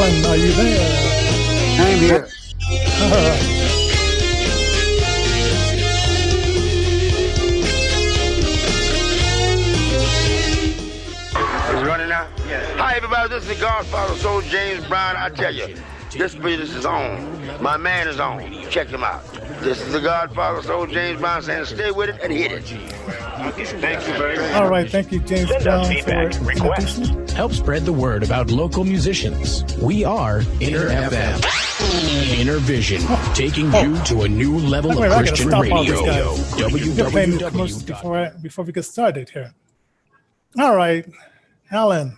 Alan, are you there? I'm here. All right. It's running now? Hi, everybody. This is the Godfather, Soul James Brown. I tell you, this business is on. My man is on. Check him out. This is the Godfather, Soul James Brown saying stay with it and hit it. Thank you very much. All right. Thank you, James Brown, for Request. introducing. Help spread the word about local musicians. We are Inner FM. Inner Vision, taking you to a new level Wait, of I gotta Christian stop all radio. this, guys. You're playing the commercials before we get started here. All right, Alan.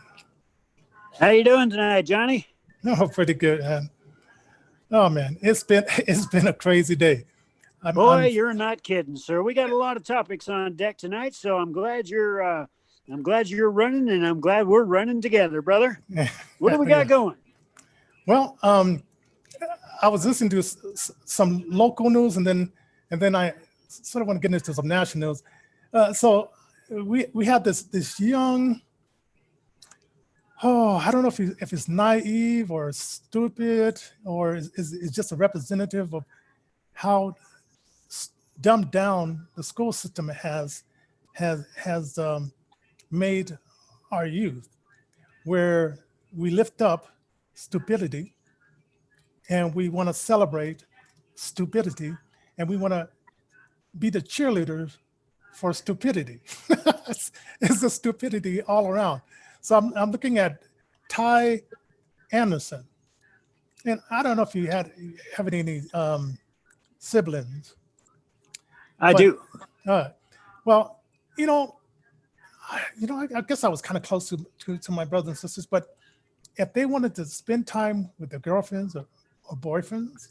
How you doing tonight, Johnny? Oh, pretty good, man. Oh man, it's been a crazy day. Boy, you're not kidding, sir. We got a lot of topics on deck tonight, so I'm glad you're running, and I'm glad we're running together, brother. What do we got going? Well, I was listening to some local news, and then I sort of want to get into some national news. So we had this young. Oh, I don't know if it's naive or stupid or is just a representative of how dumbed down the school system has made our youth, where we lift up stupidity and we want to celebrate stupidity and we want to be the cheerleaders for stupidity. It's the stupidity all around. So I'm looking at Ty Anderson, and I don't know if you have any siblings. I do. Well, I guess I was kind of close to my brothers and sisters, but if they wanted to spend time with their girlfriends or boyfriends,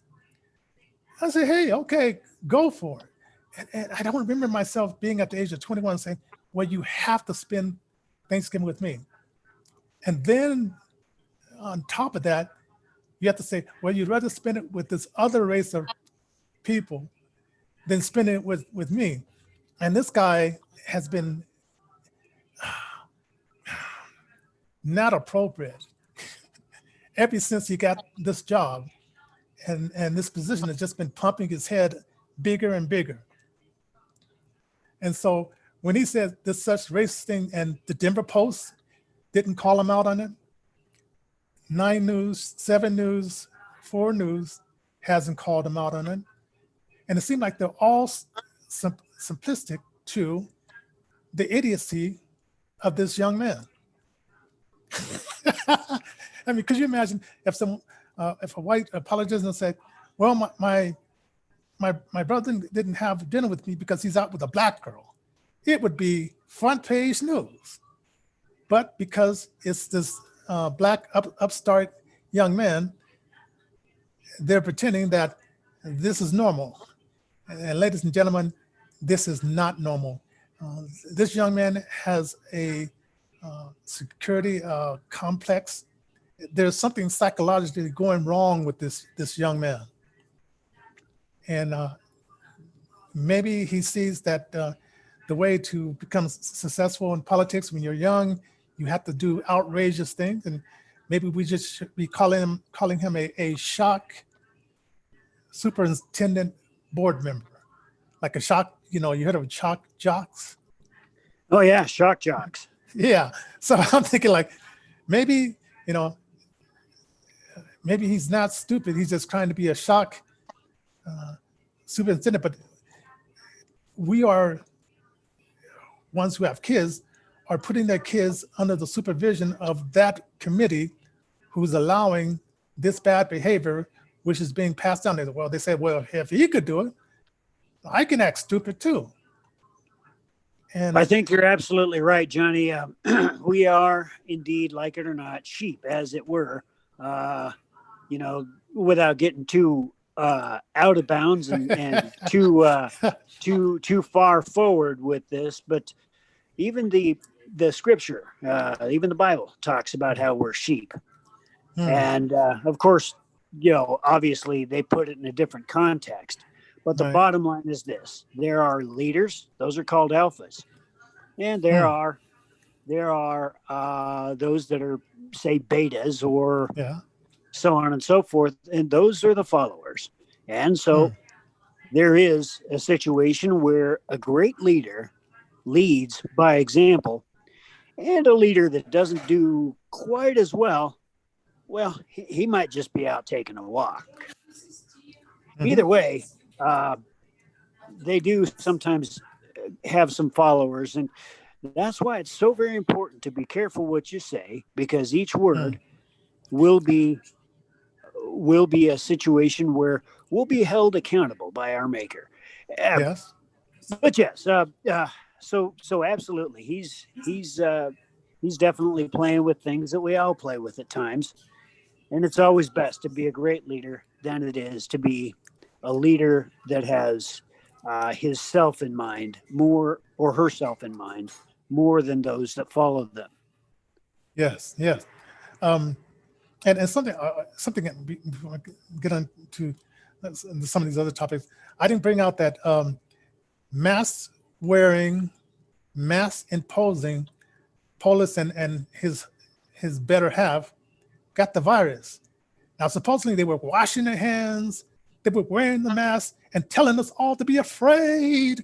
I say, hey, okay, go for it. And I don't remember myself being at the age of 21 saying, well, you have to spend Thanksgiving with me. And then on top of that, you have to say, well, you'd rather spend it with this other race of people than spend it with me. And this guy has been not appropriate ever since he got this job. And this position has just been pumping his head bigger and bigger. And so when he said this such racist thing, and the Denver Post didn't call him out on it, 9 News, 7 News, 4 News hasn't called him out on it. And it seemed like they're all simplistic to the idiocy of this young man. I mean, could you imagine if a white politician said, well, my brother didn't have dinner with me because he's out with a black girl? It would be front page news. But because it's this black upstart young man, they're pretending that this is normal. And ladies and gentlemen, this is not normal. This young man has a security complex. There's something psychologically going wrong with this young man. And maybe he sees that the way to become successful in politics when you're young, you have to do outrageous things. And maybe we just should be calling him a shock superintendent board member, like a shock, you heard of shock jocks? Oh yeah, shock jocks. Yeah. So I'm thinking like, maybe he's not stupid. He's just trying to be a shock superintendent. But we are ones who have kids are putting their kids under the supervision of that committee who's allowing this bad behavior, which is being passed down. Well, they said, well, if he could do it, I can act stupid too. And I think you're absolutely right, Johnny. We are indeed, like it or not, sheep, as it were, without getting too out of bounds and too far forward with this. But even the scripture, even the Bible talks about how we're sheep. And of course, obviously they put it in a different context. But the bottom line is this: there are leaders; those are called alphas, and there are those that are, say, betas or so on and so forth. And those are the followers. And so there is a situation where a great leader leads by example, and a leader that doesn't do quite as well, he might just be out taking a walk. Either way, they do sometimes have some followers, and that's why it's so very important to be careful what you say, because each word will be a situation where we'll be held accountable by our maker. Yes. But yes, so absolutely, he's definitely playing with things that we all play with at times, and it's always best to be a great leader than it is to be a leader that has his self in mind more, or herself in mind more, than those that follow them. Yes. Yes. And something that before I get on to some of these other topics, I didn't bring out that mask wearing, mask imposing Polis and his better half got the virus. Now, supposedly they were washing their hands, they were wearing the mask and telling us all to be afraid.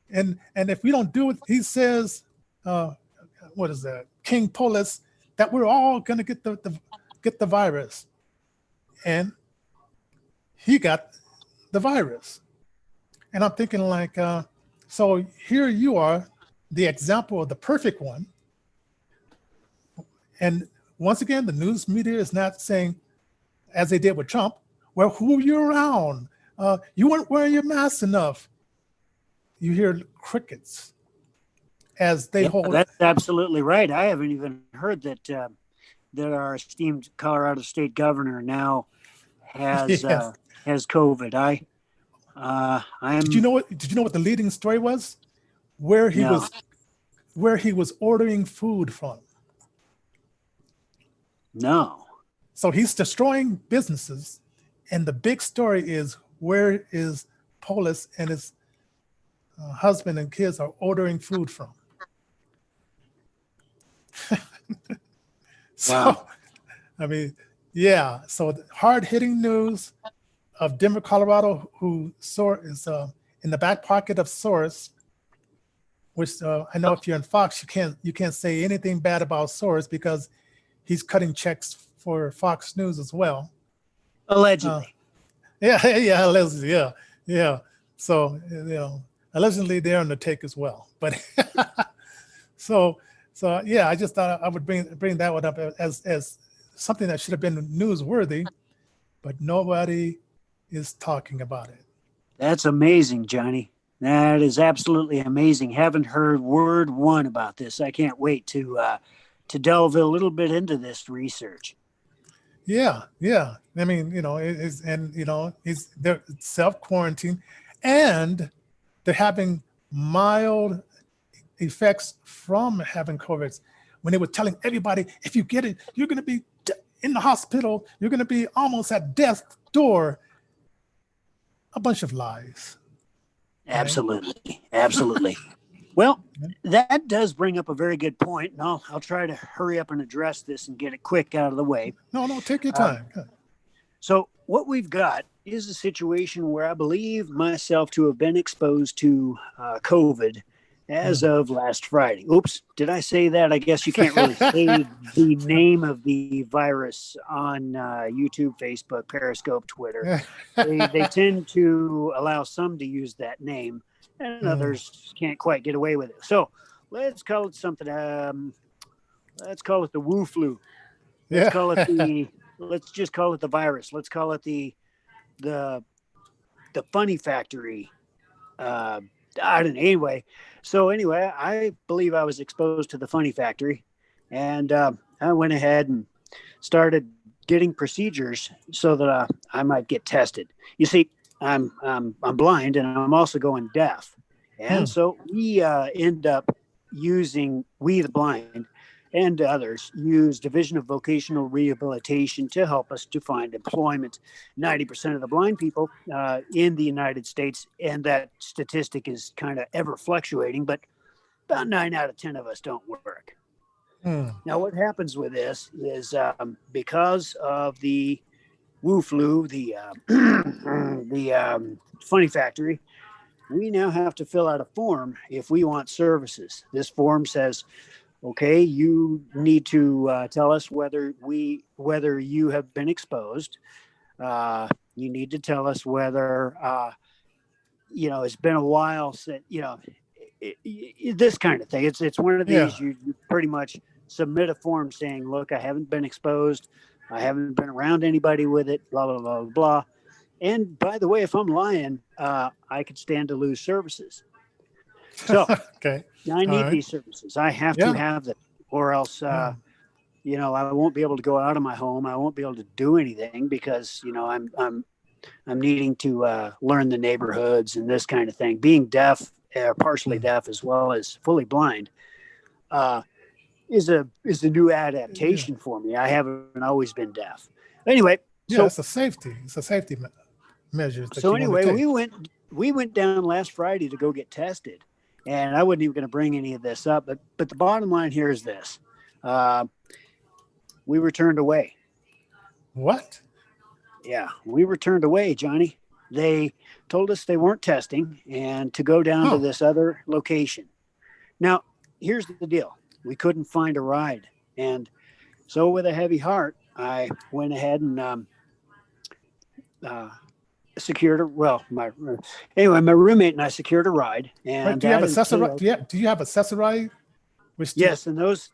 And if we don't do it, he says, what is that, King Polis, that we're all gonna get the virus. And he got the virus. And I'm thinking like, so here you are, the example of the perfect one. And once again, the news media is not saying, as they did with Trump, well, who are you around? You weren't wearing your mask enough. You hear crickets as they hold. That's absolutely right. I haven't even heard that our esteemed Colorado State governor now has has COVID. Did you know what the leading story was? Where he was ordering food from. No. So he's destroying businesses, and the big story is, where is Polis and his husband and kids are ordering food from. So, wow. I mean, yeah. So hard-hitting news of Denver, Colorado, who is in the back pocket of Soros, which I know if you're in Fox, you can't say anything bad about Soros because he's cutting checks for Fox News as well. Allegedly. Allegedly, yeah. So, allegedly they're on the take as well. But so yeah, I just thought I would bring that one up as something that should have been newsworthy, but nobody is talking about it. That's amazing, Johnny. That is absolutely amazing. Haven't heard word one about this. I can't wait to delve a little bit into this research. Yeah. I mean, they're self-quarantine, and they're having mild effects from having COVID. When they were telling everybody, if you get it, you're going to be in the hospital. You're going to be almost at death's door. A bunch of lies. Absolutely. Absolutely. Well, that does bring up a very good point, and I'll try to hurry up and address this and get it quick out of the way. No, take your time. So what we've got is a situation where I believe myself to have been exposed to COVID as of last Friday. Oops, did I say that? I guess you can't really say the name of the virus on YouTube, Facebook, Periscope, Twitter. They tend to allow some to use that name, and others can't quite get away with it. So let's call it something. Let's call it the Wu flu. Let's call it let's just call it the virus. Let's call it the funny factory. I don't know. Anyway, I believe I was exposed to the funny factory, and I went ahead and started getting procedures so that I might get tested. You see, I'm blind, and I'm also going deaf, and so we end up using, we the blind and others use Division of Vocational Rehabilitation to help us to find employment. 90% of the blind people in the United States, and that statistic is kind of ever fluctuating, but about 9 out of 10 of us don't work. Now, what happens with this is because of the Woo Flu, the funny factory, we now have to fill out a form if we want services. This form says, okay, you need to tell us whether you have been exposed. You need to tell us whether it's been a while since this kind of thing. It's one of these. Yeah. You pretty much submit a form saying, look, I haven't been exposed. I haven't been around anybody with it. Blah blah blah blah. And by the way, if I'm lying, I could stand to lose services. So Okay. I need right. these services. I have Yeah. to have them, or else, Yeah. I won't be able to go out of my home. I won't be able to do anything because, I'm needing to learn the neighborhoods and this kind of thing. Being deaf, partially deaf as well as fully blind, is a new adaptation for me. I haven't always been deaf. Anyway, Yeah, it's a safety. It's a safety measure. So anyway, we went down last Friday to go get tested, and I wasn't even going to bring any of this up, but the bottom line here is this: we were turned away. What? Yeah, we were turned away, Johnny. They told us they weren't testing and to go down to this other location. Now, here's the deal: we couldn't find a ride, and so with a heavy heart, I went ahead and secured my roommate and I secured a ride. And right. Do you have accessory? Do you have accessory? Yes, and those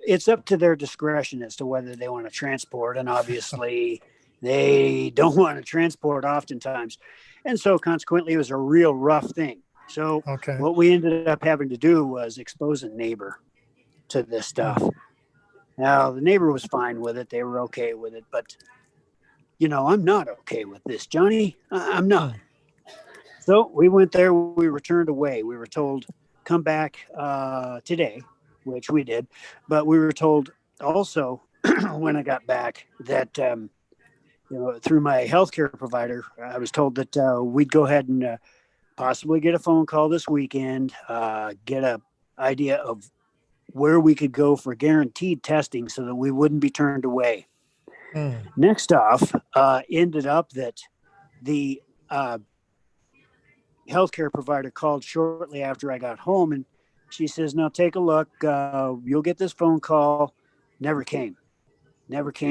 it's up to their discretion as to whether they want to transport, and obviously they don't want to transport oftentimes, and so consequently it was a real rough thing. So what we ended up having to do was expose a neighbor to this stuff. Now the neighbor was fine with it; they were okay with it, but I'm not okay with this, Johnny. I'm not. So we went there. We were turned away. We were told, come back today, which we did. But we were told also when I got back that, through my healthcare provider, I was told that we'd go ahead and possibly get a phone call this weekend, get an idea of where we could go for guaranteed testing so that we wouldn't be turned away. Next off, ended up that the healthcare provider called shortly after I got home, and she says, "Now take a look. You'll get this phone call." Never came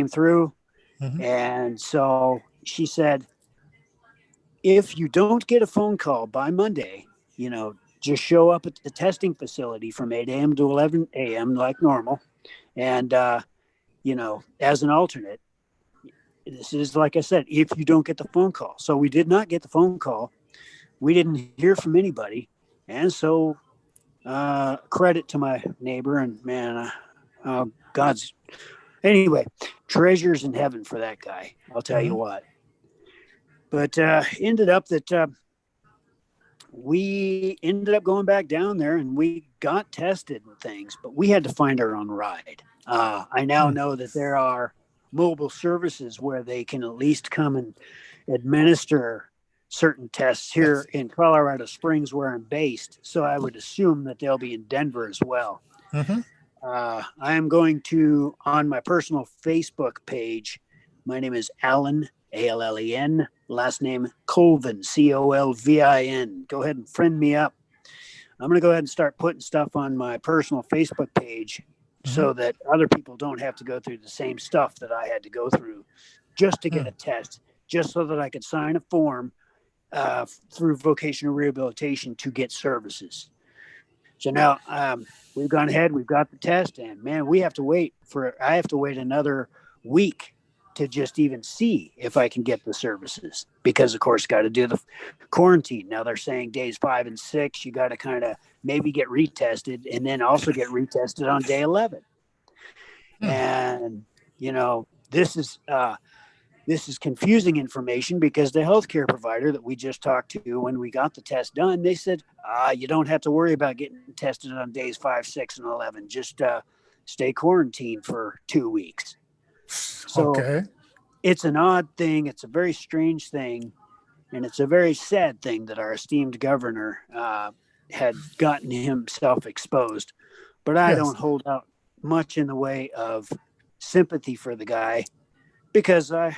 through. And so she said, "If you don't get a phone call by Monday, just show up at the testing facility from 8 a.m. to 11 a.m. like normal, and as an alternate." This is, like I said, if you don't get the phone call. So we did not get the phone call. We didn't hear from anybody. And so credit to my neighbor, and man, anyway, treasures in heaven for that guy. I'll tell you what. But ended up that we ended up going back down there and we got tested and things, but we had to find our own ride. I now know that there are mobile services where they can at least come and administer certain tests here in Colorado Springs, where I'm based. So I would assume that they'll be in Denver as well. I am going to, on my personal Facebook page, my name is Allen, Allen, last name Colvin, Colvin. Go ahead and friend me up. I'm going to go ahead and start putting stuff on my personal Facebook page so that other people don't have to go through the same stuff that I had to go through just to get a test, just so that I could sign a form through vocational rehabilitation to get services. So now we've gone ahead, we've got the test, and man, I have to wait another week to just even see if I can get the services, because of course got to do the quarantine. Now they're saying days 5 and 6, you got to kind of maybe get retested, and then also get retested on day 11. And this is confusing information, because the healthcare provider that we just talked to when we got the test done, they said, you don't have to worry about getting tested on days 5, 6, and 11. Just stay quarantined for 2 weeks. So it's an odd thing. It's a very strange thing. And it's a very sad thing that our esteemed governor had gotten himself exposed. But I don't hold out much in the way of sympathy for the guy because I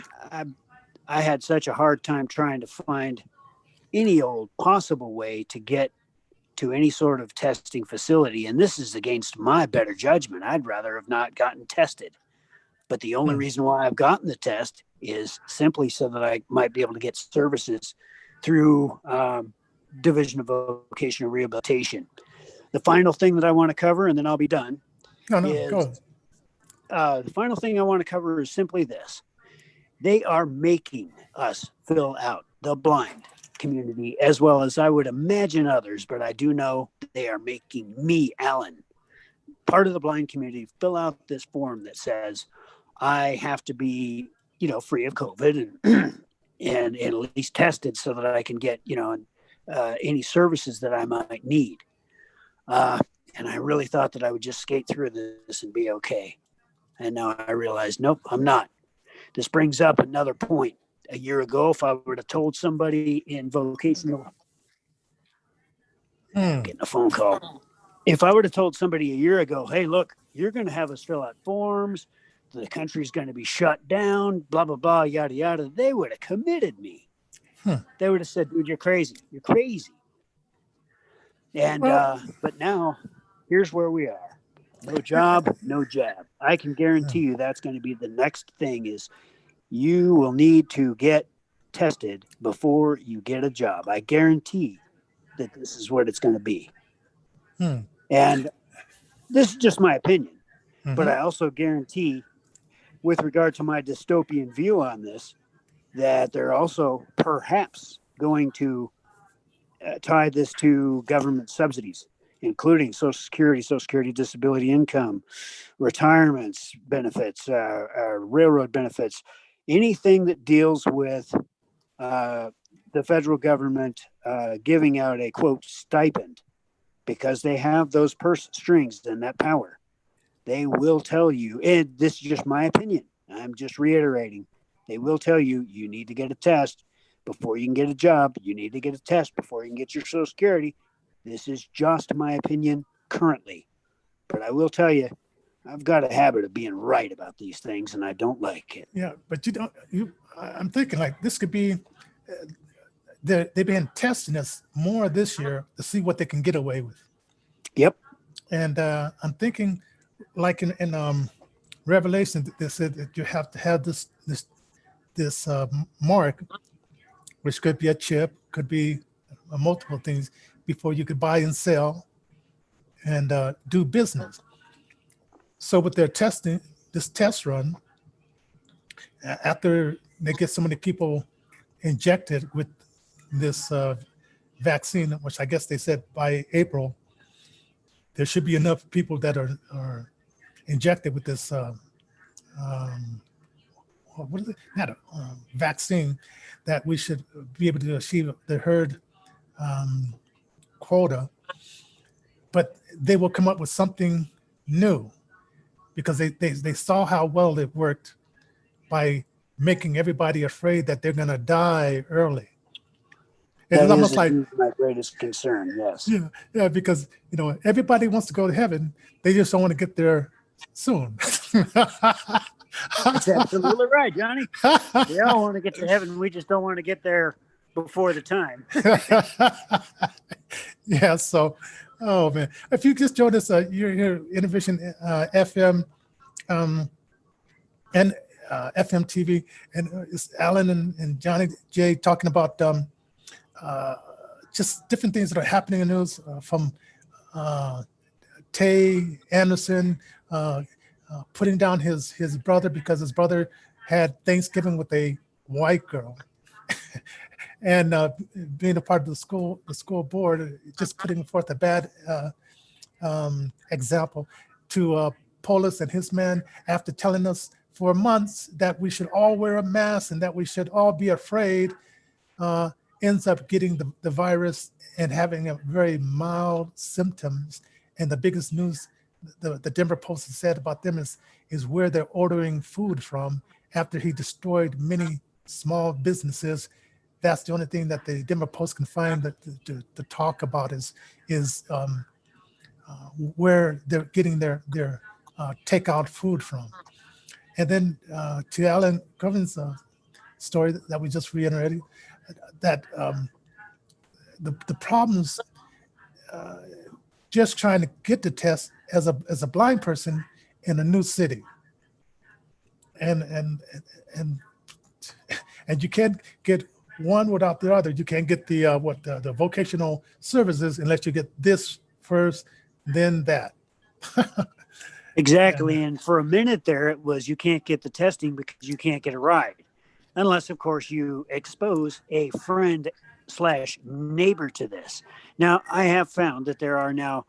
had such a hard time trying to find any old possible way to get to any sort of testing facility. And this is against my better judgment. I'd rather have not gotten tested. But the only reason why I've gotten the test is simply so that I might be able to get services through Division of Vocational Rehabilitation. The final thing that I want to cover, and then I'll be done. Go. The final thing I want to cover is simply this. They are making us fill out the blind community, as well as I would imagine others, but I do know they are making me, Alan, part of the blind community, fill out this form that says I have to be, free of COVID and at least tested so that I can get, any services that I might need. And I really thought that I would just skate through this and be okay. And now I realize, nope, I'm not. This brings up another point. A year ago, if I would have told somebody in vocational, getting a phone call. If I would have told somebody a year ago, hey, look, you're going to have us fill out forms, the country's going to be shut down, blah, blah, blah, yada, yada, they would have committed me. They would have said, dude, you're crazy. You're crazy. And, but now here's where we are. No job, no jab. I can guarantee you that's going to be the next thing is you will need to get tested before you get a job. I guarantee that this is what it's going to be. And this is just my opinion, but I also guarantee with regard to my dystopian view on this, that they're also perhaps going to tie this to government subsidies, including Social Security disability income, retirements benefits, railroad benefits, anything that deals with the federal government giving out a, quote, stipend, because they have those purse strings and that power. They will tell you, and this is just my opinion, I'm just reiterating, they will tell you, you need to get a test before you can get a job. You need to get a test before you can get your Social Security. This is just my opinion currently. But I will tell you, I've got a habit of being right about these things, and I don't like it. Yeah, but I'm thinking like this could be, they've been testing us more this year to see what they can get away with. Yep. And I'm thinking like in Revelation, they said that you have to have this mark, which could be a chip, could be multiple things before you could buy and sell and do business. So with their testing, this test run, after they get so many people injected with this vaccine, which I guess they said by April, there should be enough people that are injected with this, what is it? Not a vaccine, that we should be able to achieve the herd quota. But they will come up with something new because they saw how well it worked by making everybody afraid that they're going to die early. And that it's almost like my greatest concern. Yes. Yeah, because everybody wants to go to heaven. They just don't want to get there soon. That's absolutely right, Johnny. We all want to get to heaven. We just don't want to get there before the time. Yeah. So, oh man, if you just joined us, you're here, Innovision FM and FM TV, and it's Alan and Johnny J talking about just different things that are happening in the news from Tay Anderson putting down his brother because his brother had Thanksgiving with a white girl. And being a part of the school board, just putting forth a bad example to Polis and his men after telling us for months that we should all wear a mask and that we should all be afraid, ends up getting the virus and having a very mild symptoms. And the biggest news the Denver Post has said about them is where they're ordering food from after he destroyed many small businesses. That's the only thing that the Denver Post can find to talk about is where they're getting their takeout food from. And then to Alan Griffin's story that we just reiterated, that the problems just trying to get the test as a blind person in a new city, and you can't get one without the other. You can't get the vocational services unless you get this first, then that. Exactly. And for a minute there, it was you can't get the testing because you can't get a ride. Unless, of course, you expose a friend / neighbor to this. Now, I have found that there are now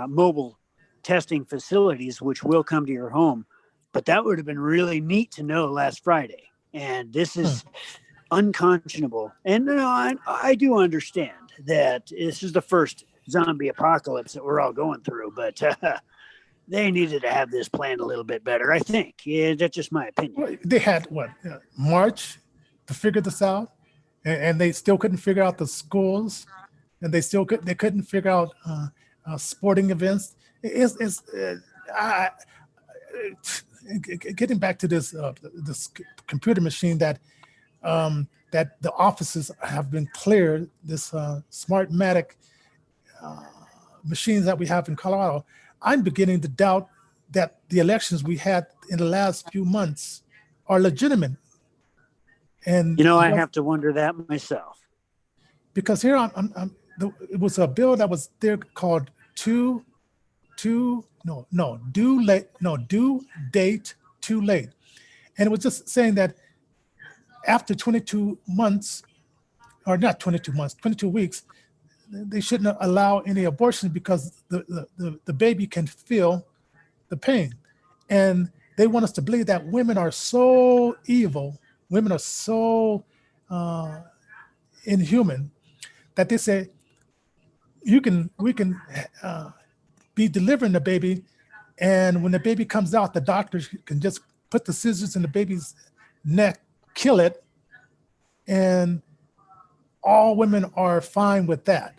mobile testing facilities which will come to your home, but that would have been really neat to know last Friday. And this is unconscionable. And I do understand that this is the first zombie apocalypse that we're all going through, but they needed to have this planned a little bit better, I think. Yeah, that's just my opinion. Well, they had March to figure this out, and they still couldn't figure out the schools, and they couldn't figure out sporting events. Getting back to this computer machine that the offices have been cleared, this Smartmatic machines that we have in Colorado. I'm beginning to doubt that the elections we had in the last few months are legitimate. And I have to wonder that myself. Because here it was a bill that was there called due date too late, and it was just saying that after 22 months, or not 22 months, 22 weeks, they shouldn't allow any abortions because the baby can feel the pain. And they want us to believe that women are so evil, women are so inhuman, that they say we can be delivering the baby, and when the baby comes out, the doctors can just put the scissors in the baby's neck, kill it, and all women are fine with that.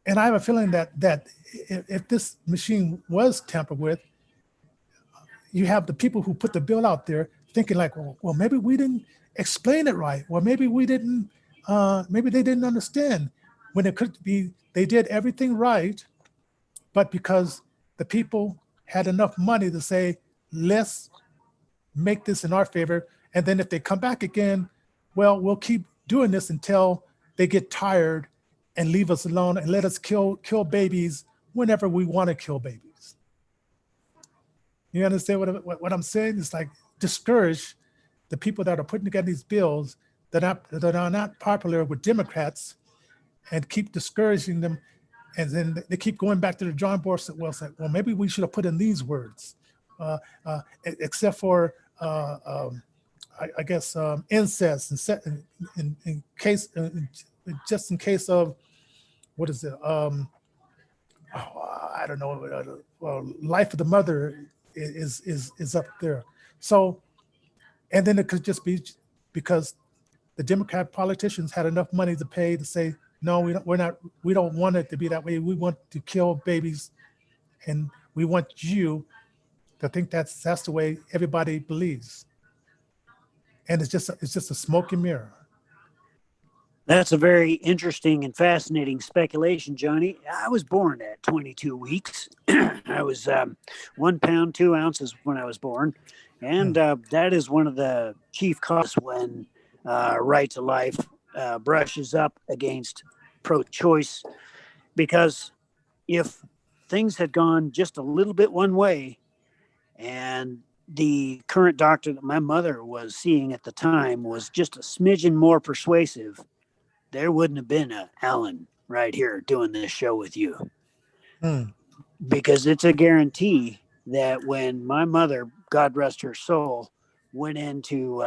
And I have a feeling that if this machine was tampered with, you have the people who put the bill out there thinking like, well, maybe we didn't explain it right. Well, maybe we didn't, maybe they didn't understand, when it could be they did everything right, but because the people had enough money to say, let's make this in our favor. And then if they come back again, well, we'll keep doing this until they get tired and leave us alone and let us kill babies whenever we want to kill babies. You understand what I'm saying? It's like discourage the people that are putting together these bills that are not popular with Democrats, and keep discouraging them. And then they keep going back to the drawing board. Well, maybe we should have put in these words, except for I guess incest, in case, just in case of, what is it? I don't know. Life of the mother is up there. So, and then it could just be because the Democrat politicians had enough money to pay to say, no, we don't want it to be that way. We want to kill babies, and we want you to think that's the way everybody believes. And it's just a smoke and mirror. That's a very interesting and fascinating speculation, Johnny. I was born at 22 weeks. I was 1 pound, 2 ounces when I was born. And that is one of the chief causes when right to life brushes up against pro-choice. Because if things had gone just a little bit one way, and the current doctor that my mother was seeing at the time was just a smidgen more persuasive, there wouldn't have been a Alan right here doing this show with you. Because it's a guarantee that when my mother, God rest her soul, went into,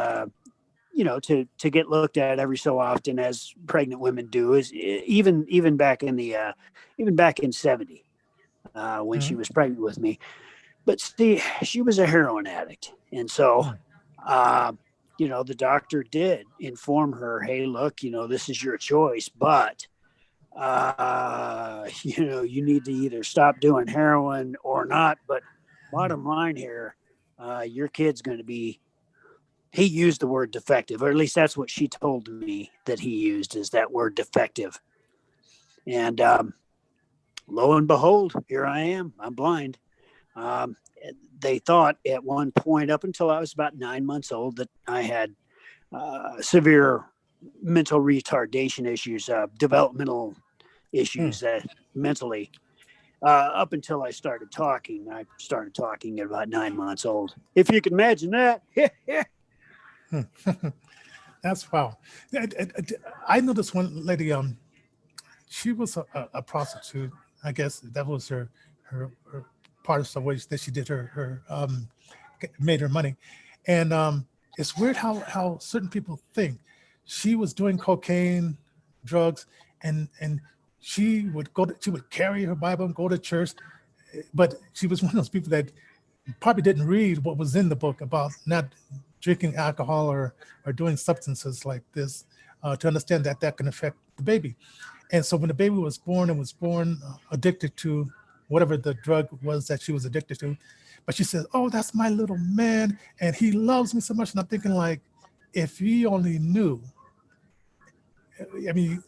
to get looked at every so often, as pregnant women do, is even back in even back in 70, when she was pregnant with me. But see, she was a heroin addict. And so, the doctor did inform her, hey, look, this is your choice, but, you need to either stop doing heroin or not. But bottom line here, your kid's going to be, he used the word defective, or at least that's what she told me that he used, is that word defective. And lo and behold, here I am. I'm blind. They thought at one point, up until I was about 9 months old, that I had severe mental retardation issues, developmental issues mentally. Up until I started talking. I started talking at about 9 months old. If you can imagine that. That's wow. I know this one lady. She was a prostitute. I guess that was her part of the ways that she did her made her money. And it's weird how certain people think. She was doing cocaine, drugs, and she would carry her Bible and go to church, but she was one of those people that probably didn't read what was in the book about not drinking alcohol or doing substances like this to understand that can affect the baby. And so when the baby was born addicted to whatever the drug was that she was addicted to, but she said, "Oh, that's my little man, and he loves me so much." And I'm thinking, like, if he only knew. I mean,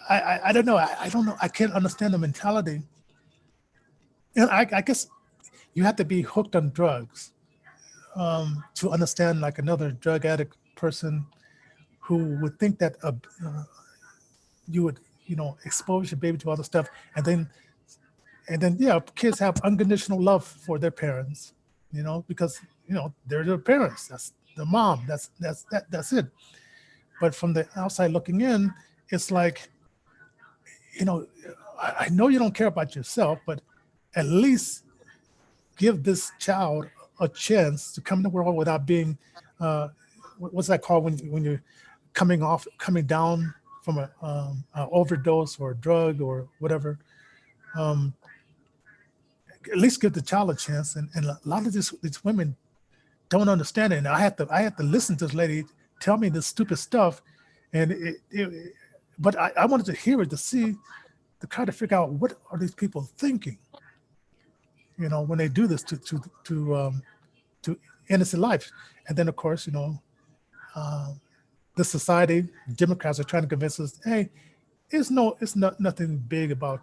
I don't know. I don't know. I can't understand the mentality. And I guess you have to be hooked on drugs to understand, like, another drug addict person who would think that you would, expose your baby to all the stuff, and then yeah, kids have unconditional love for their parents, because they're their parents. That's the mom. That's it. But from the outside looking in, it's like, I know you don't care about yourself, but at least give this child a chance to come in the world without being, what's that called when you're coming down from a overdose or a drug or whatever. At least give the child a chance. And a lot of these women don't understand it. And I had to listen to this lady tell me this stupid stuff, and but I wanted to hear it to try to figure out what are these people thinking, when they do this to innocent life. And then of course, the society, Democrats are trying to convince us, hey, it's nothing big about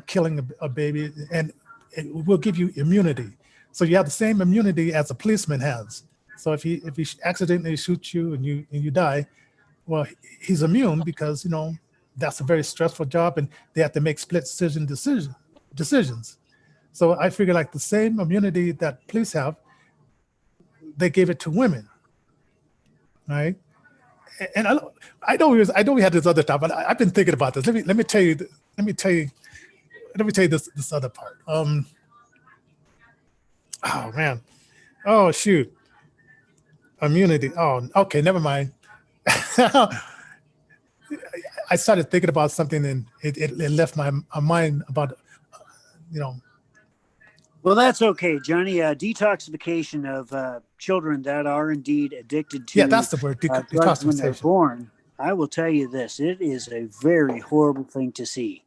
killing a baby, and it will give you immunity. So you have the same immunity as a policeman has. So if he accidentally shoots you and you die, well, he's immune because that's a very stressful job, and they have to make split decisions. So I figure, like, the same immunity that police have, they gave it to women, right? And I know we had this other time, but I've been thinking about this. Let me tell you this other part. Oh man, oh shoot. Immunity. Oh, okay, never mind. I started thinking about something, and it left my mind about, Well, that's okay, Johnny. Detoxification of children that are indeed addicted to that's the word, drugs when they're detoxification. born. I will tell you this: it is a very horrible thing to see.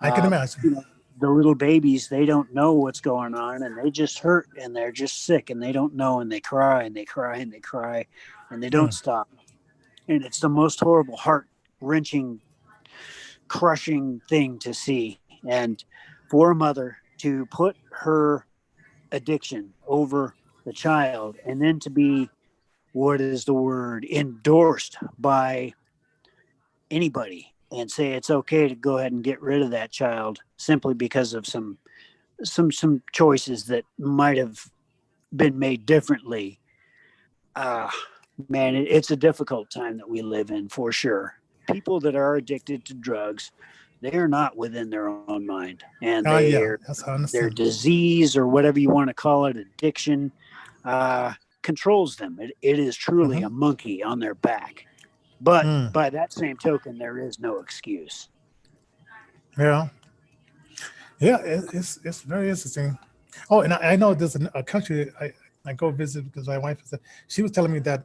I can imagine. The little babies, they don't know what's going on, and they just hurt, and they're just sick, and they don't know, and they cry and they cry and they cry, and they don't stop. And it's the most horrible, heart-wrenching, crushing thing to see. And for a mother to put her addiction over the child, and then to be, what is the word, endorsed by anybody, and say it's okay to go ahead and get rid of that child simply because of some choices that might have been made differently. Man, it's a difficult time that we live in, for sure. People that are addicted to drugs, they are not within their own mind, and their disease, or whatever you want to call it, addiction, controls them. It is truly a monkey on their back. But by that same token, there is no excuse. Yeah, it's very interesting. Oh, and I know there's a country I go visit because my wife she was telling me that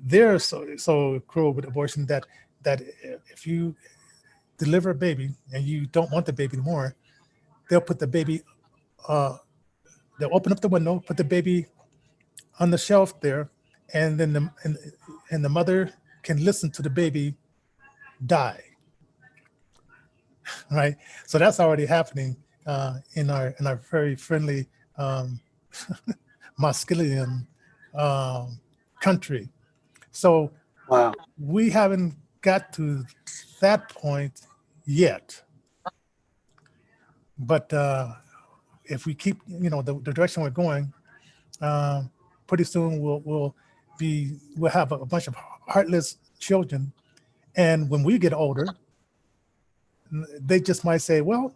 they're so cruel with abortion that if you deliver a baby and you don't want the baby anymore, they'll put the baby they'll open up the window, put the baby on the shelf there, and then the mother can listen to the baby die. Right, so that's already happening in our very friendly Muscatine country. So Wow. we haven't got to that point yet, but if we keep, the direction we're going, pretty soon we'll have a bunch of heartless children, and when we get older, they just might say, well,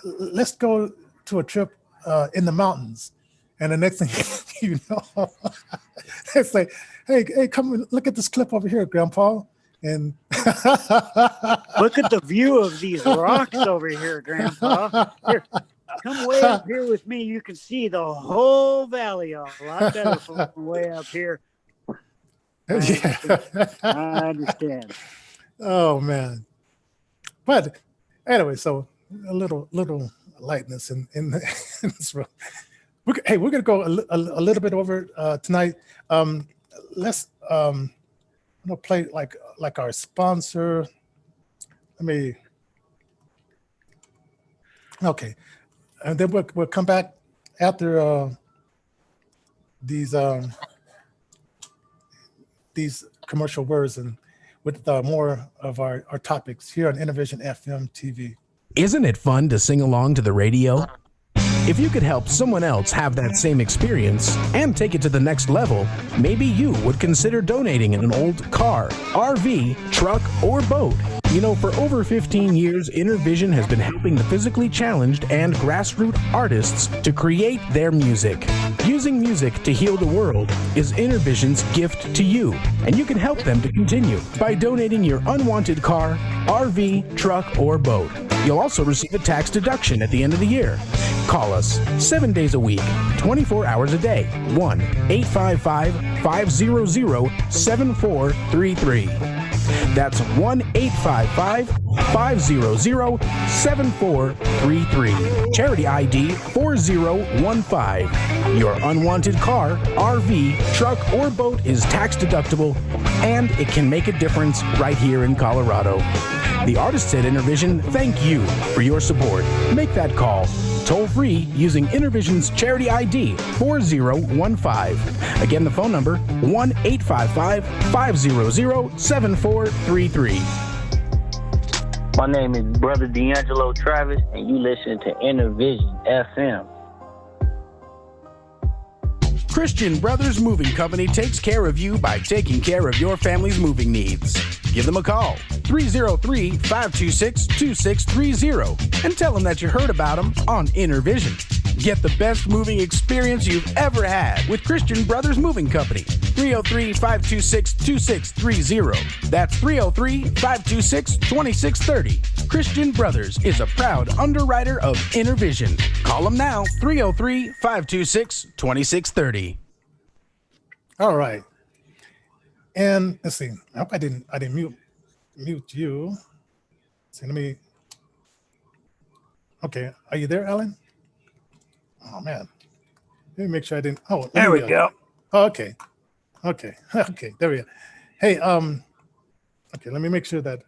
let's go to a trip in the mountains. And the next thing you know, it's like, hey, come look at this clip over here, Grandpa. And look at the view of these rocks over here, Grandpa. Here, come way up here with me. You can see the whole valley a lot better from way up here. I understand. Oh, man. But anyway, so a little lightness in this room. We're going to go a little bit over tonight. Let's play like our sponsor. Okay, and then we'll come back after these commercial words and with more of our topics here on Intervision FM TV. Isn't it fun to sing along to the radio? If you could help someone else have that same experience and take it to the next level, maybe you would consider donating an old car, RV, truck, or boat. For over 15 years, Intervision has been helping the physically challenged and grassroots artists to create their music. Using music to heal the world is Intervision's gift to you, and you can help them to continue by donating your unwanted car, RV, truck, or boat. You'll also receive a tax deduction at the end of the year. Call us 7 days a week, 24 hours a day. 1-855-500-7433. That's 1-855-500-7433. Charity ID 4015. Your unwanted car, RV, truck, or boat is tax deductible, and it can make a difference right here in Colorado. The artists at Intervision thank you for your support. Make that call toll-free using Intervision's charity ID 4015. Again, the phone number 1-855-500-7433. My name is Brother D'Angelo Travis, and you listen to Intervision FM. Christian Brothers Moving Company takes care of you by taking care of your family's moving needs. Give them a call, 303-526-2630, and tell them that you heard about them on Intervision. Get the best moving experience you've ever had with Christian Brothers Moving Company. 303-526-2630. That's 303-526-2630. Christian Brothers is a proud underwriter of Intervision. Call them now, 303-526-2630. All right. And let's see. I hope I didn't mute you. See, let me. Okay, are you there, Alan? Oh man, let me make sure I didn't. Oh, there we go. Oh, okay, there we go. Hey, okay, let me make sure that.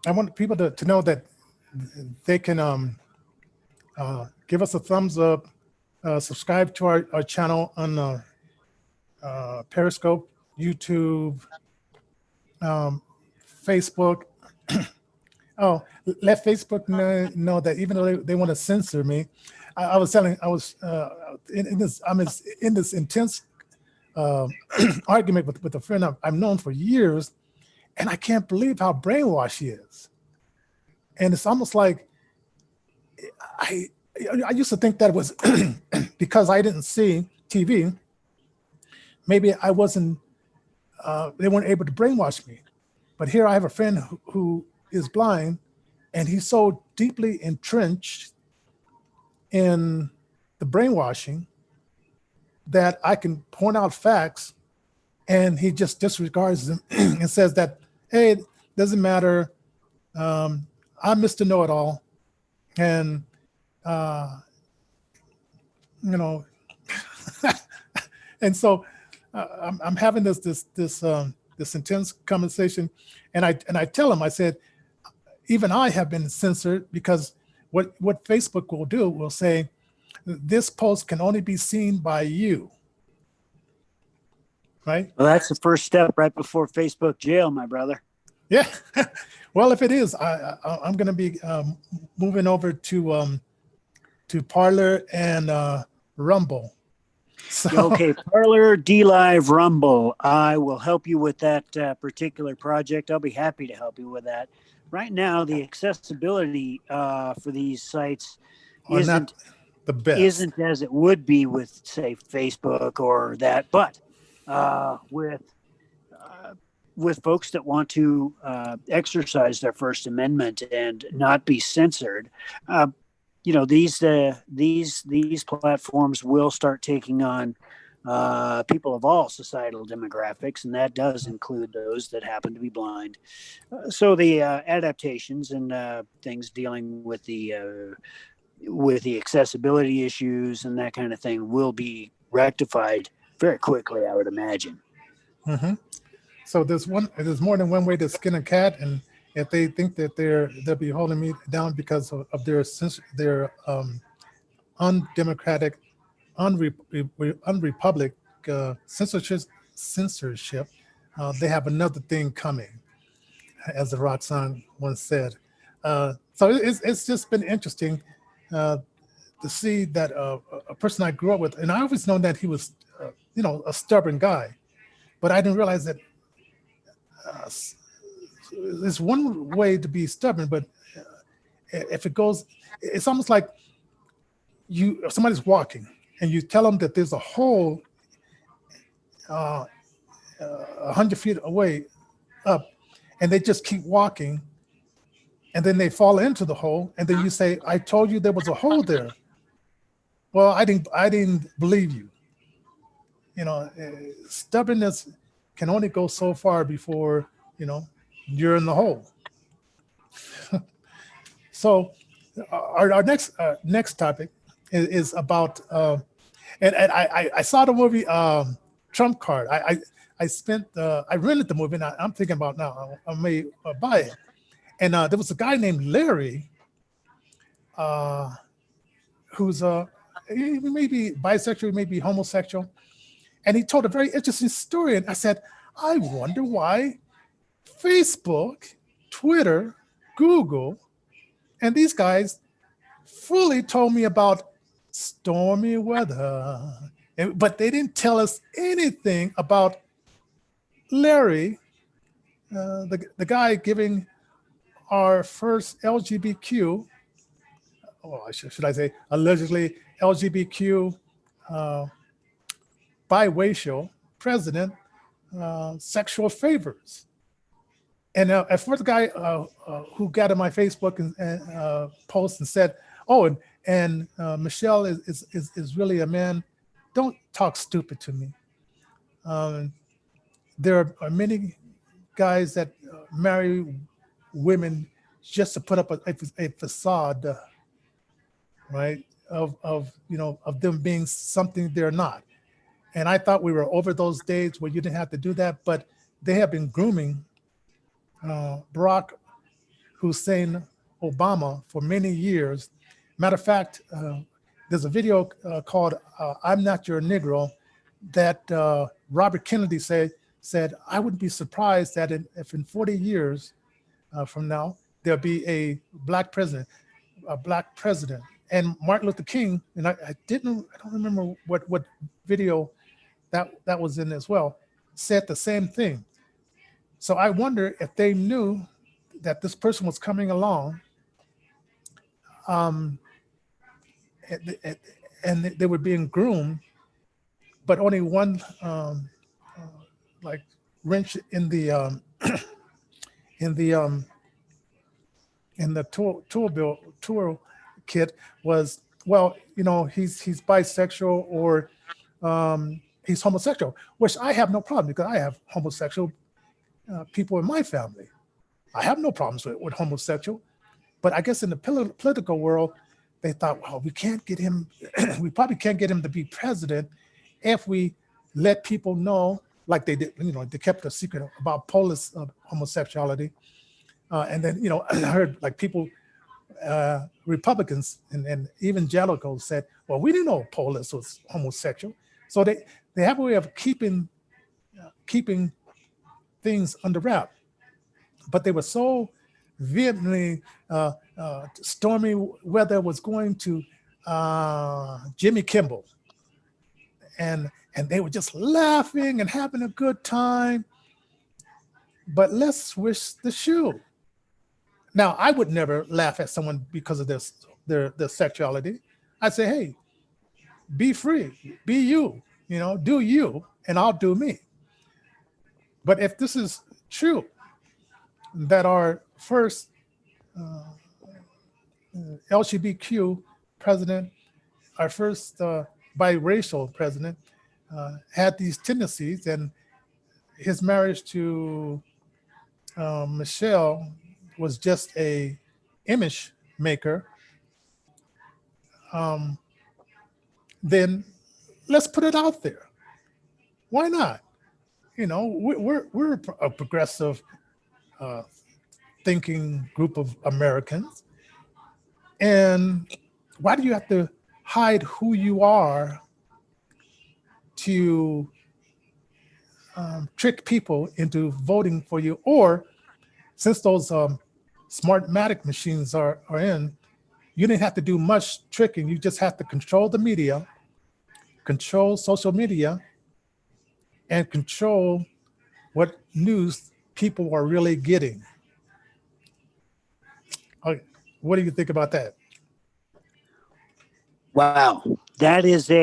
I want people to know that they can give us a thumbs up, subscribe to our channel on Periscope, YouTube, Facebook. Oh, let Facebook know that even though they want to censor me, I'm in this intense argument with a friend I've known for years, and I can't believe how brainwashed he is. And it's almost like I used to think that it was because I didn't see TV. Maybe I wasn't. They weren't able to brainwash me. But here I have a friend who is blind, and he's so deeply entrenched in the brainwashing that I can point out facts, and he just disregards them and says that, hey, it doesn't matter. I'm Mr. Know-It-All. And and so I'm having this intense conversation, and I tell him, I said, even I have been censored because what Facebook will say, this post can only be seen by you, right? Well, that's the first step right before Facebook jail, my brother. Yeah. Well, if it is, I'm going to be moving over to Parler and Rumble. So, okay, Parler, D-Live, Rumble. I will help you with that particular project. I'll be happy to help you with that. Right now, the accessibility for these sites isn't the best. Isn't as it would be with, say, Facebook or that, but with folks that want to exercise their First Amendment and not be censored, these platforms will start taking on people of all societal demographics, and that does include those that happen to be blind. So the adaptations and things dealing with the accessibility issues and that kind of thing will be rectified very quickly, I would imagine. Mm-hmm. So there's more than one way to skin a cat, and if they think that they'll be holding me down because of their undemocratic, unrepublic censorship, they have another thing coming, as the rock song once said. So it's just been interesting to see that a person I grew up with, and I always known that he was, a stubborn guy, but I didn't realize that there's one way to be stubborn, but if it goes, it's almost like if somebody's walking and you tell them that there's a hole 100 feet away up, and they just keep walking, and then they fall into the hole, and then you say, I told you there was a hole there. Well, I didn't believe you. Stubbornness can only go so far before, you're in the hole. So our next topic is about, and I saw the movie Trump Card. I rented the movie, and I'm thinking about now, I may buy it. And there was a guy named Larry, who's maybe bisexual, maybe homosexual. And he told a very interesting story. And I said, I wonder why Facebook, Twitter, Google, and these guys fully told me about stormy weather. But they didn't tell us anything about Larry, the guy giving our first LGBTQ, should I say allegedly LGBTQ biracial president sexual favors. And for the guy who got on my Facebook and post and said, "Oh, and Michelle is really a man," don't talk stupid to me. There are many guys that marry women just to put up a facade, right? Of them being something they're not. And I thought we were over those days where you didn't have to do that, but they have been grooming Barack Hussein Obama for many years. Matter of fact, there's a video called "I'm Not Your Negro" that Robert Kennedy said, I wouldn't be surprised that if in 40 years from now, there'll be a black president. And Martin Luther King, and I don't remember what video that was in as well, said the same thing. So I wonder if they knew that this person was coming along, and they were being groomed, but only one like wrench in the tool kit was, well, he's bisexual or he's homosexual, which I have no problem because I have homosexual people in my family. I have no problems with homosexual. But I guess in the political world, they thought, well, we can't get him, we probably can't get him to be president if we let people know, like they did, they kept a secret about Polis homosexuality. And then, I heard like people, Republicans and evangelicals said, well, we didn't know Polis was homosexual. So they have a way of keeping things under wrap. But they were so vehemently, stormy weather was going to Jimmy Kimmel. And they were just laughing and having a good time. But let's switch the shoe. Now, I would never laugh at someone because of their sexuality. I'd say, hey, be free, be you, do you, and I'll do me. But if this is true, that our first LGBTQ president, our first biracial president, had these tendencies, and his marriage to Michelle was just a image maker, then let's put it out there. Why not? We're a progressive thinking group of Americans. And why do you have to hide who you are to trick people into voting for you? Or since those Smartmatic machines are in, you didn't have to do much tricking. You just have to control the media, control social media, and control what news people are really getting. What do you think about that? Wow, that is an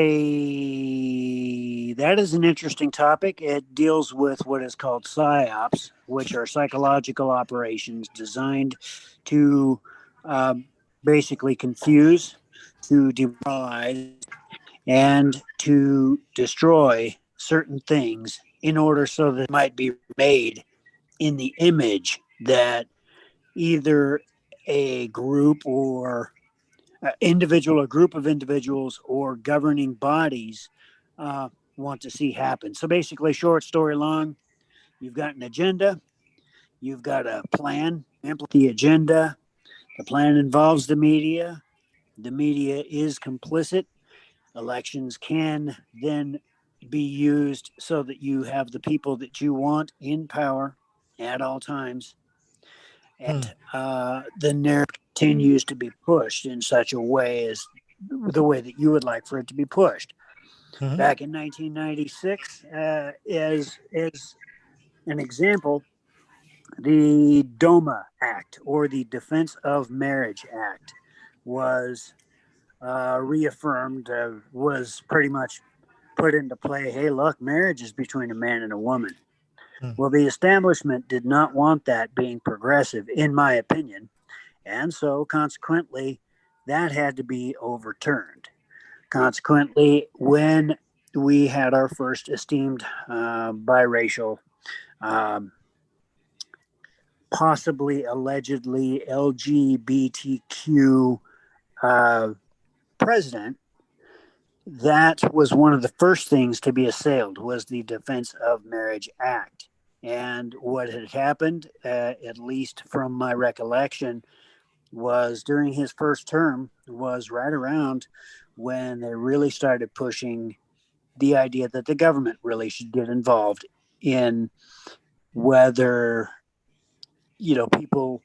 interesting topic. It deals with what is called psyops, which are psychological operations designed to basically confuse, to demoralize, and to destroy certain things in order so that it might be made in the image that either a group or individual or group of individuals or governing bodies want to see happen. So basically, short story long, you've got an agenda, you've got a plan, implement the agenda, the plan involves the media is complicit, elections can then be used so that you have the people that you want in power at all times. And the narrative continues to be pushed in such a way as the way that you would like for it to be pushed. Mm-hmm. Back in 1996, as an example, the DOMA Act, or the Defense of Marriage Act, was reaffirmed, was pretty much put into play. Hey, look, marriage is between a man and a woman. Well, the establishment did not want that being progressive, in my opinion. And so consequently, that had to be overturned. Consequently, when we had our first esteemed biracial, possibly allegedly LGBTQ president, that was one of the first things to be assailed, was the Defense of Marriage Act. And what had happened, at least from my recollection, was during his first term, was right around when they really started pushing the idea that the government really should get involved in whether, people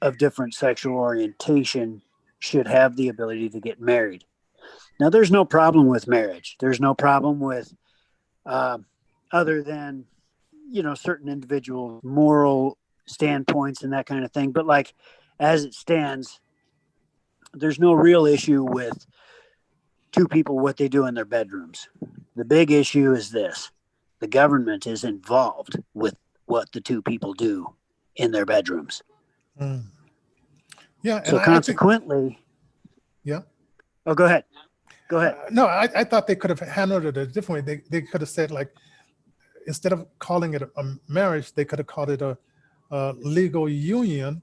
of different sexual orientation should have the ability to get married. Now, there's no problem with marriage. There's no problem with, other than, certain individual moral standpoints and that kind of thing. But like, as it stands, there's no real issue with two people, what they do in their bedrooms. The big issue is this: the government is involved with what the two people do in their bedrooms. Yeah. So consequently, yeah. Oh, go ahead. No, I thought they could have handled it a different way. They could have said, like, instead of calling it a marriage, they could have called it a legal union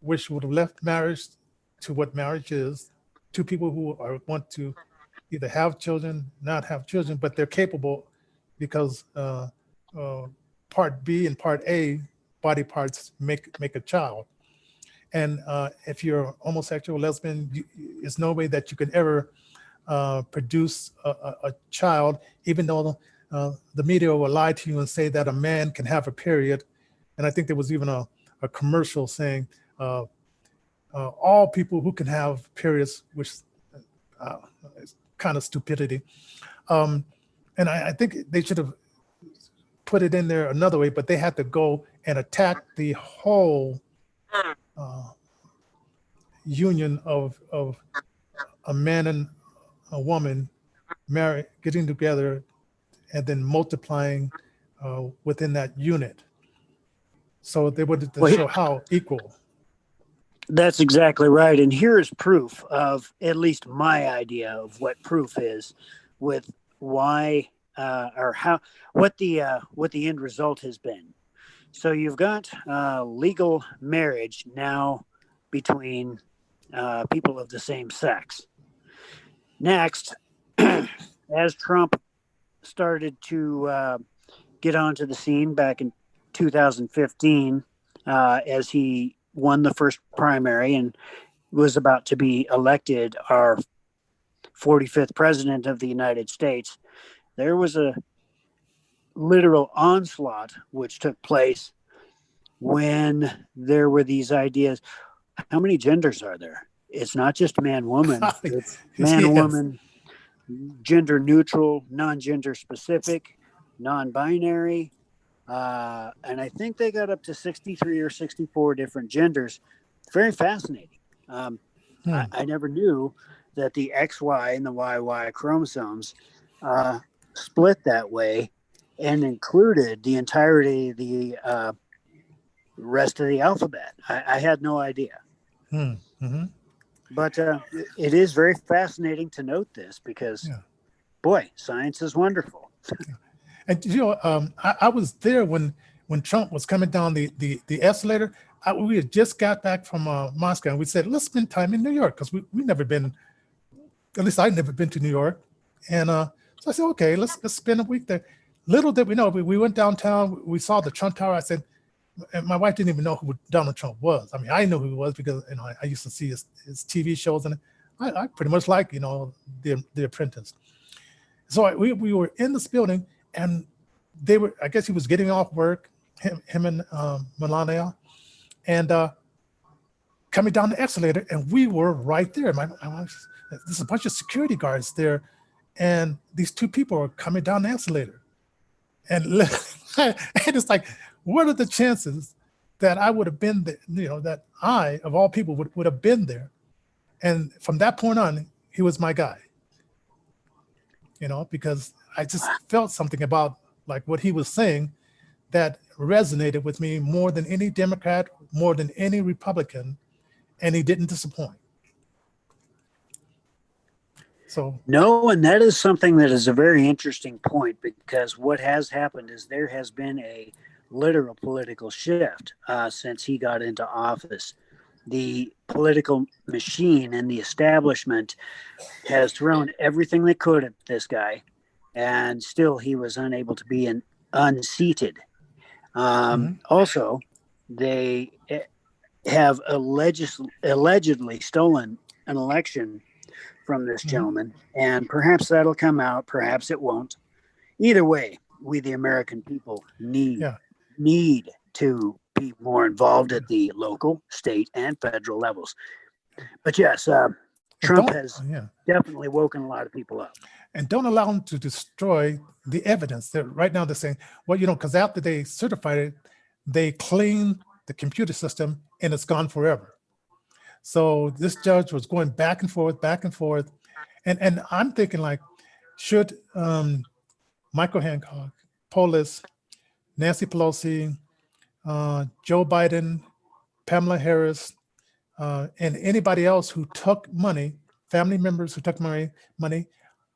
which would have left marriage to what marriage is, two people who want to either have children, not have children, but they're capable because part B and part A body parts make a child. And if you're homosexual, lesbian, there's no way that you can ever produce a child, even though the media will lie to you and say that a man can have a period. And I think there was even a commercial saying all people who can have periods, which is kind of stupidity. And I think they should have put it in there another way, but they had to go and attack the whole union of a man and a woman married, getting together, and then multiplying within that unit. So they wanted to show how equal. That's exactly right. And here is proof of at least my idea of what proof is, with why or how what the end result has been. So you've got legal marriage now between people of the same sex. Next, as Trump started to get onto the scene back in 2015, as he won the first primary and was about to be elected our 45th president of the United States, there was a literal onslaught which took place when there were these ideas. How many genders are there? It's not just man, woman. It's man, Yes. woman, gender neutral, non-gender specific, non-binary. And I think they got up to 63 or 64 different genders. Very fascinating. I never knew that the XY and the YY chromosomes split that way and included the entirety of the rest of the alphabet. I had no idea. Mm-hmm. But it is very fascinating to note this because, boy, science is wonderful. And I was there when Trump was coming down the escalator. We had just got back from Moscow, and we said, let's spend time in New York, because we've never been, at least I'd never been to New York. And so I said, okay, let's spend a week there. Little did we know, we went downtown, we saw the Trump Tower. I said, and my wife didn't even know who Donald Trump was. I mean, I knew who he was because I used to see his TV shows, and I pretty much like the Apprentice. So we were in this building, and they were, I guess he was getting off work, him and Melania, and coming down the escalator, and we were right there. There's a bunch of security guards there, and these two people are coming down the escalator. And it's like, what are the chances that I would have been there, that I, of all people, would have been there? And from that point on, he was my guy, because I just felt something about like what he was saying that resonated with me more than any Democrat, more than any Republican, and he didn't disappoint. So no, and that is something that is a very interesting point, because what has happened is there has been a literal political shift since he got into office. The political machine and the establishment has thrown everything they could at this guy, and still he was unable to be unseated. Also, they have allegedly stolen an election from this gentleman, and perhaps that'll come out, perhaps it won't. Either way, we the American people need to be more involved at the local, state, and federal levels. But yes, Trump has definitely woken a lot of people up. And don't allow them to destroy the evidence. Right now they're saying, well, because after they certified it, they clean the computer system and it's gone forever. So this judge was going back and forth. And I'm thinking, like, should Michael Hancock, Polis, Nancy Pelosi, Joe Biden, Pamela Harris, and anybody else who took money, family members who took money,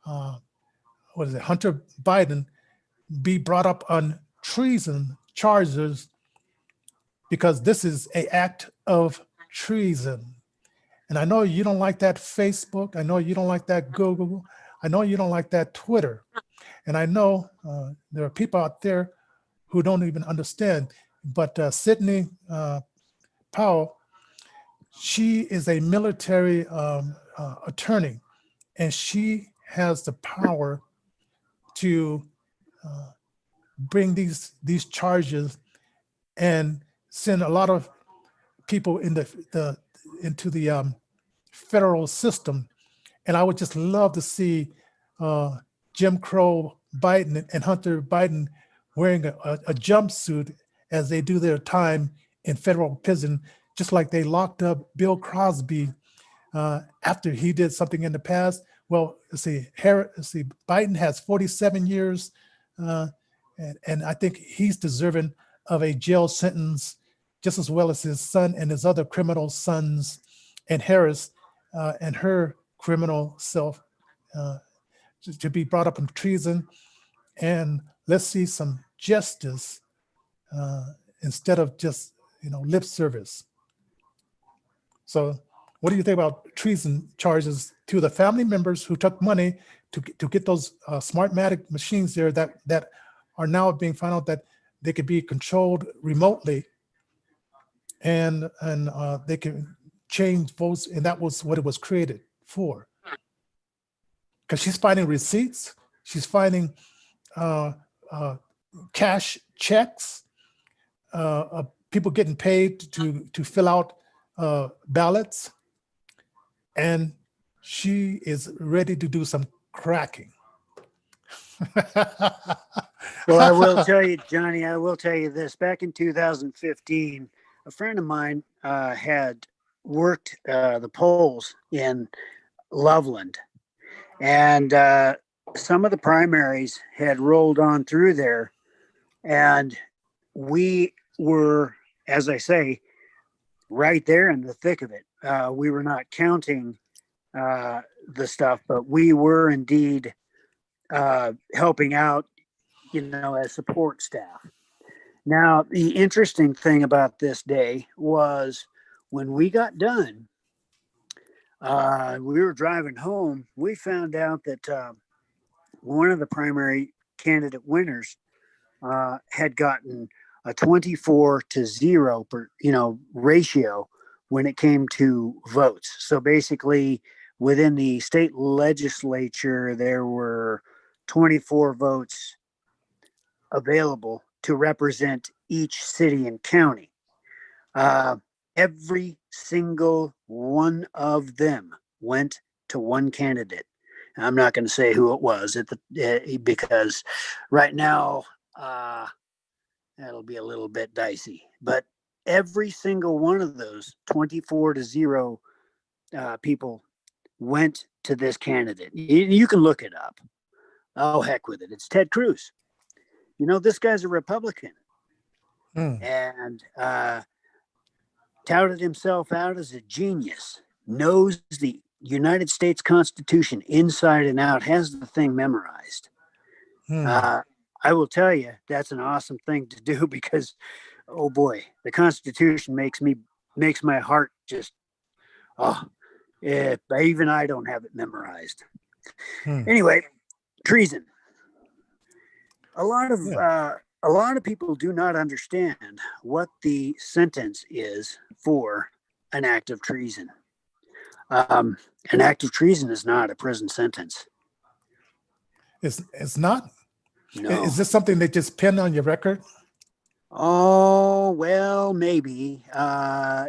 Hunter Biden, be brought up on treason charges, because this is an act of treason. And I know you don't like that Facebook. I know you don't like that Google. I know you don't like that Twitter. And I know there are people out there who don't even understand. But Sydney Powell, she is a military attorney, and she has the power to bring these charges and send a lot of people in into the federal system. And I would just love to see Jim Crow Biden and Hunter Biden wearing a jumpsuit as they do their time in federal prison, just like they locked up Bill Crosby after he did something in the past. Well, let's see, Biden has 47 years, and I think he's deserving of a jail sentence just as well as his son and his other criminal sons, and Harris and her criminal self to be brought up in treason. And let's see some justice instead of just lip service. So what do you think about treason charges to the family members who took money to get those Smartmatic machines there that are now being found out that they could be controlled remotely, and they can change votes, and that was what it was created for. Because she's finding receipts, she's finding cash checks, people getting paid to fill out ballots, and she is ready to do some cracking. Well, I will tell you, Johnny, I will tell you this. Back in 2015, a friend of mine had worked the polls in Loveland, and some of the primaries had rolled on through there, and we were, as I say, right there in the thick of it. We were not counting the stuff, but we were indeed helping out, as support staff. Now, the interesting thing about this day was when we got done, we were driving home, we found out that one of the primary candidate winners had gotten a 24-0 ratio when it came to votes. So basically, within the state legislature, there were 24 votes available to represent each city and county. Every single one of them went to one candidate. I'm not going to say who it was because right now that'll be a little bit dicey. But every single one of those 24-0 people went to this candidate. You can look it up. Oh, heck with it. It's Ted Cruz. This guy's a Republican and touted himself out as a genius, knows the United States Constitution inside and out, has the thing memorized. I will tell you, that's an awesome thing to do because, oh boy, the Constitution makes my heart just, even I don't have it memorized. Anyway, treason. A lot of people do not understand what the sentence is for an act of treason. An act of treason is not a prison sentence. It's not? No. Is this something they just pin on your record? Oh, well, maybe.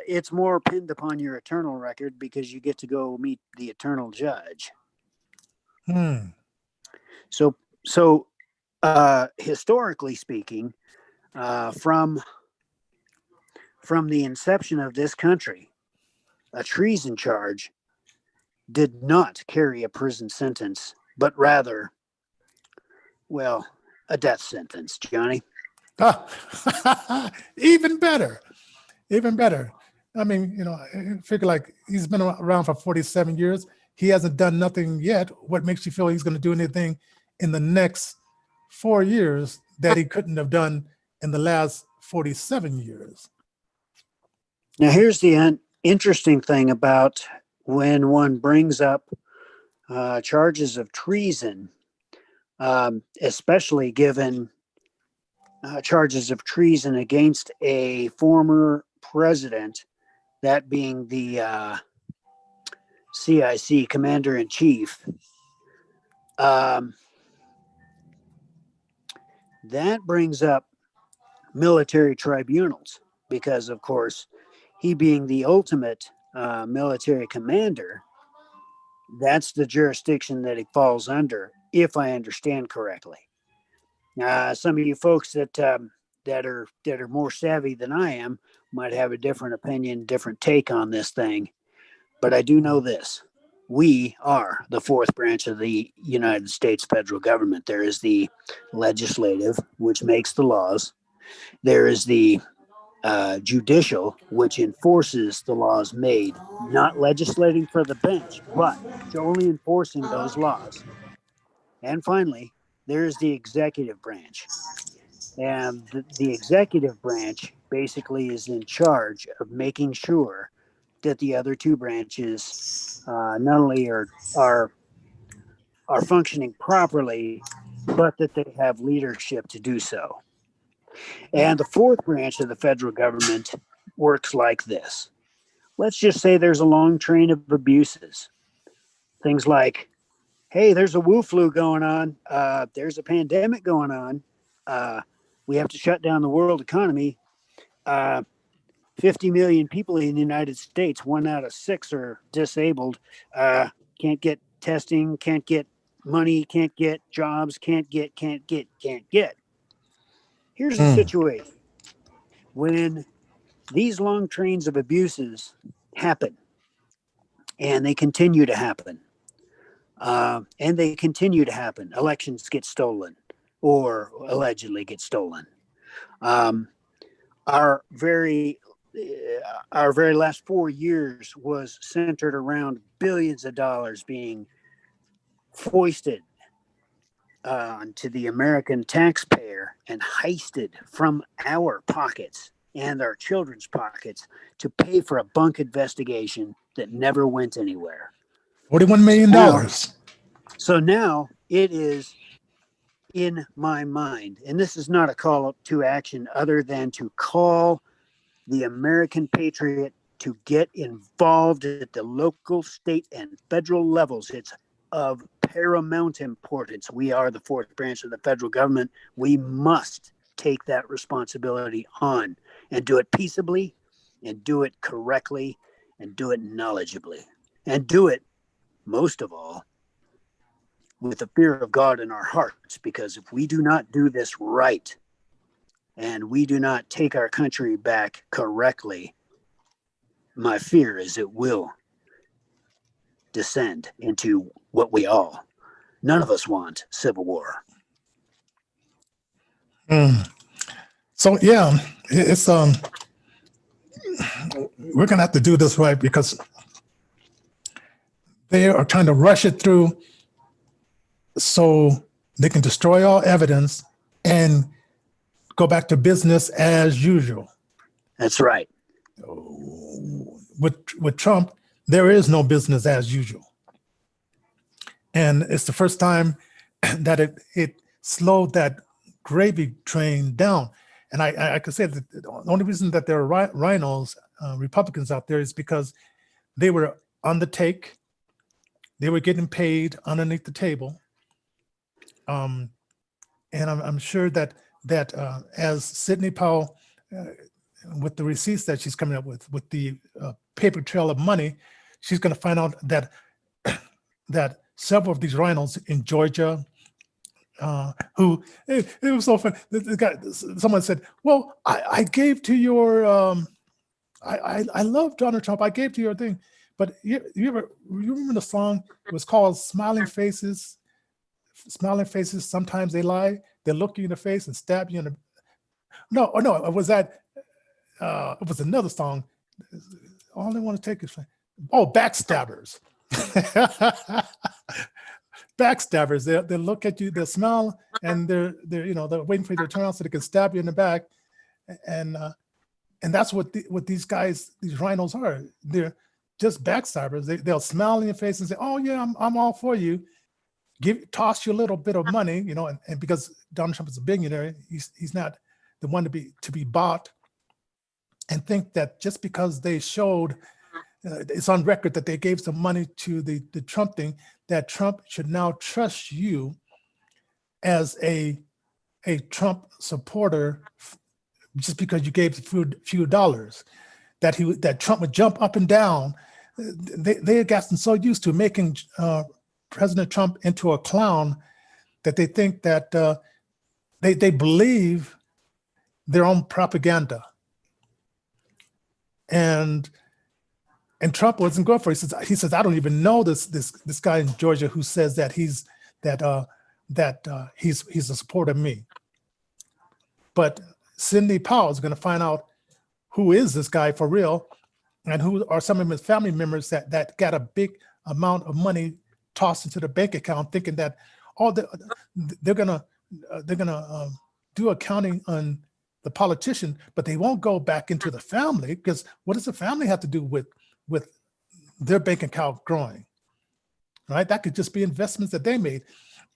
It's more pinned upon your eternal record because you get to go meet the eternal judge. So historically speaking, from the inception of this country, a treason charge did not carry a prison sentence, but rather, well, a death sentence, Johnny. Even better. I mean, I figure like he's been around for 47 years. He hasn't done nothing yet. What makes you feel he's going to do anything in the next 4 years that he couldn't have done in the last 47 years? Now, here's the interesting thing about when one brings up charges of treason, especially given charges of treason against a former president, that being the CIC commander-in-chief. That brings up military tribunals because, of course, he being the ultimate military commander, that's the jurisdiction that he falls under, if I understand correctly. Some of you folks that are more savvy than I am might have a different opinion, different take on this thing, but I do know this. We are the fourth branch of the United States federal government. There is the legislative, which makes the laws. There is the judicial, which enforces the laws made, not legislating for the bench, but solely enforcing those laws. And finally, there is the executive branch. And the executive branch basically is in charge of making sure that the other two branches not only are functioning properly, but that they have leadership to do so. And the fourth branch of the federal government works like this. Let's just say there's a long train of abuses. Things like, hey, there's a Wu flu going on. There's a pandemic going on. We have to shut down the world economy. 50 million people in the United States, 1 out of 6 are disabled, can't get testing, can't get money, can't get jobs, can't get. Here's the situation. When these long trains of abuses happen, and they continue to happen, elections get stolen or allegedly get stolen. Our very last 4 years was centered around billions of dollars being foisted onto the American taxpayer and heisted from our pockets and our children's pockets to pay for a bunk investigation that never went anywhere. $41 million. So now it is in my mind, and this is not a call to action other than to call the American patriot to get involved at the local, state, and federal levels. It's of paramount importance. We are the fourth branch of the federal government. We must take that responsibility on and do it peaceably and do it correctly and do it knowledgeably and do it, most of all, with the fear of God in our hearts. Because if we do not do this right and we do not take our country back correctly, my fear is it will descend into what none of us want, civil war. So yeah, it's we're gonna have to do this right because they are trying to rush it through so they can destroy all evidence and go back to business as usual. That's right. With Trump, there is no business as usual. And it's the first time that it slowed that gravy train down. And I could say that the only reason that there are rhinos, Republicans out there, is because they were on the take. They were getting paid underneath the table. And I'm sure that as Sidney Powell, with the receipts that she's coming up with the paper trail of money, she's going to find out that that several of these rhinos in Georgia, who it was so fun. The guy, someone said, "Well, I gave to your, I love Donald Trump. I gave to your thing." But you remember the song? It was called "Smiling Faces." Smiling faces. Sometimes they lie. They look you in the face and stab you in the. No, it was that. It was another song. All they want to take is backstabbers. Backstabbers. They look at you. They smile and they're waiting for you to turn around so they can stab you in the back. And And that's what these guys, these rhinos are. They're just backstabbers. They'll smile in your face and say, "Oh yeah, I'm all for you." Toss you a little bit of money, you know, and because Donald Trump is a billionaire, he's not the one to be bought, and think that just because they showed, it's on record that they gave some money to the Trump thing, that Trump should now trust you as a Trump supporter just because you gave a few dollars, that Trump would jump up and down. They had gotten so used to making President Trump into a clown that they think that they believe their own propaganda. And Trump wasn't good for it. He says, I don't even know this guy in Georgia who says that he's a supporter of me. But Sidney Powell is going to find out who is this guy for real, and who are some of his family members that got a big amount of money tossed into the bank account, thinking that they're gonna do accounting on the politician, but they won't go back into the family, because what does the family have to do with their bank account growing? Right? That could just be investments that they made.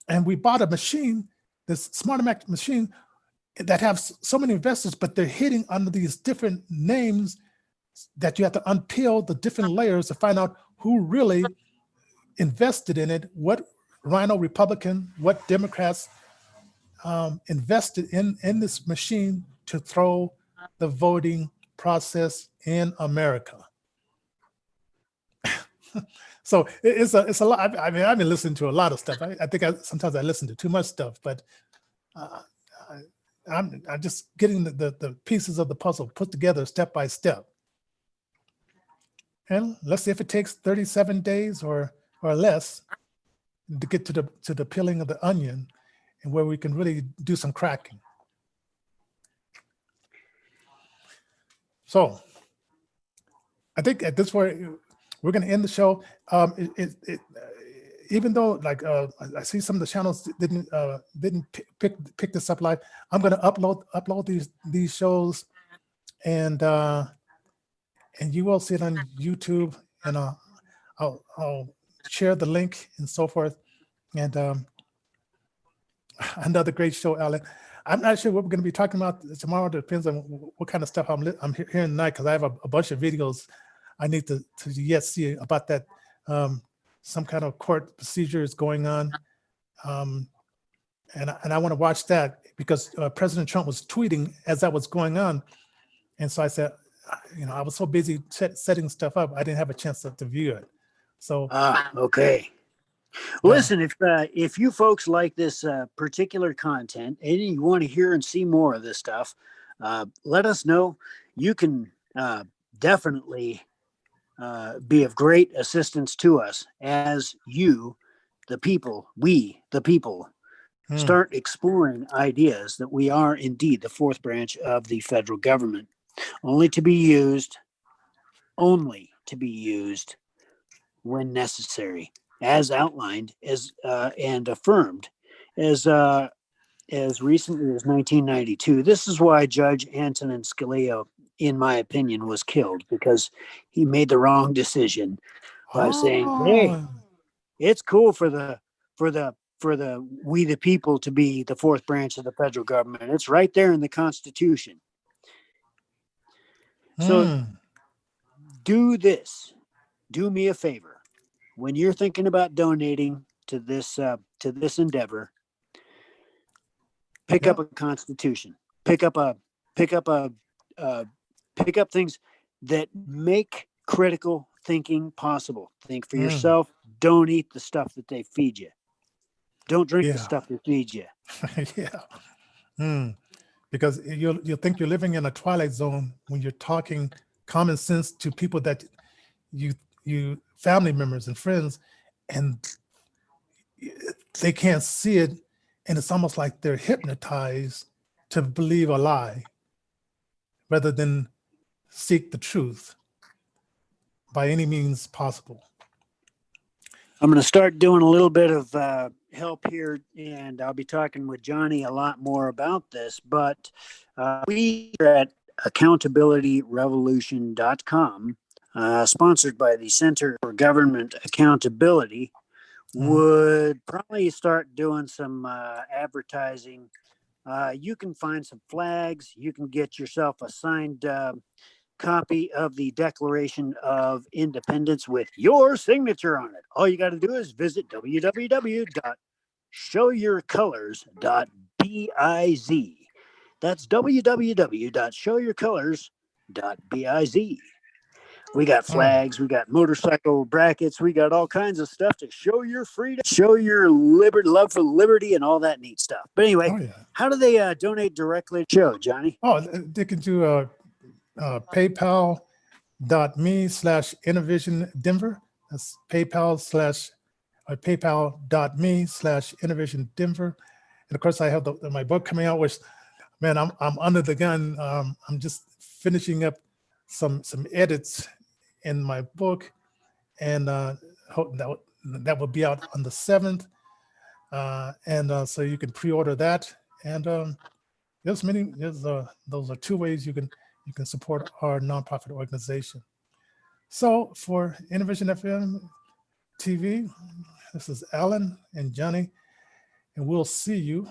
And we bought a machine, this Smartmatic machine, that has so many investors, but they're hitting under these different names that you have to unpeel the different layers to find out who really invested in it, what Rhino Republican, what Democrats invested in this machine to throw the voting process in America. So it's a lot. I mean, I've been listening to a lot of stuff. I think sometimes I listen to too much stuff, but I'm just getting the pieces of the puzzle put together step by step. And let's see if it takes 37 days or less to get to the peeling of the onion, and where we can really do some cracking. So I think at this point, we're going to end the show. Even though, like, I see some of the channels didn't pick this up live, I'm going to upload these shows, and you will see it on YouTube, and I'll share the link and so forth. And another great show, Alan. I'm not sure what we're going to be talking about tomorrow. It depends on what kind of stuff I'm hearing tonight, because I have a bunch of videos I need to yet see about that. Some kind of court procedure is going on, and I want to watch that, because President Trump was tweeting as that was going on, and so I said, I was so busy setting stuff up, I didn't have a chance to view it. So okay. Listen, if you folks like this particular content and you want to hear and see more of this stuff, let us know. You can definitely be of great assistance to us as you, the people, start exploring ideas that we are indeed the fourth branch of the federal government, only to be used when necessary, as outlined and affirmed as recently as 1992. This is why Judge Antonin Scalia, in my opinion, was killed, because he made the wrong decision by saying, "Hey, it's cool for the we the people to be the fourth branch of the federal government. It's right there in the Constitution." So do this. Do me a favor. When you're thinking about donating to this endeavor, pick up a Constitution. Pick up things that make critical thinking possible. Think for yourself. Don't eat the stuff that they feed you. Don't drink the stuff they feed you. Because you'll think you're living in a twilight zone when you're talking common sense to people that you family members and friends, and they can't see it, and it's almost like they're hypnotized to believe a lie rather than seek the truth by any means possible. I'm going to start doing a little bit of help here, and I'll be talking with Johnny a lot more about this, but we are at accountabilityrevolution.com, sponsored by the Center for Government Accountability, would probably start doing some advertising. You can find some flags. You can get yourself a signed copy of the Declaration of Independence with your signature on it. All you got to do is visit www.showyourcolors.biz. That's www.showyourcolors.biz. We got flags, we got motorcycle brackets, we got all kinds of stuff to show your freedom, show your love for liberty, and all that neat stuff. But anyway, how do they donate directly to the show, Johnny? Oh, they can do paypal.me/InnovisionDenver. That's paypal.me/InnovisionDenver. And of course, I have my book coming out, which, man, I'm under the gun. I'm just finishing up some edits in my book, and hope that will be out on the 7th. So you can pre-order that. And those are two ways you can support our nonprofit organization. So for Innovision FM TV, this is Alan and Johnny, and we'll see you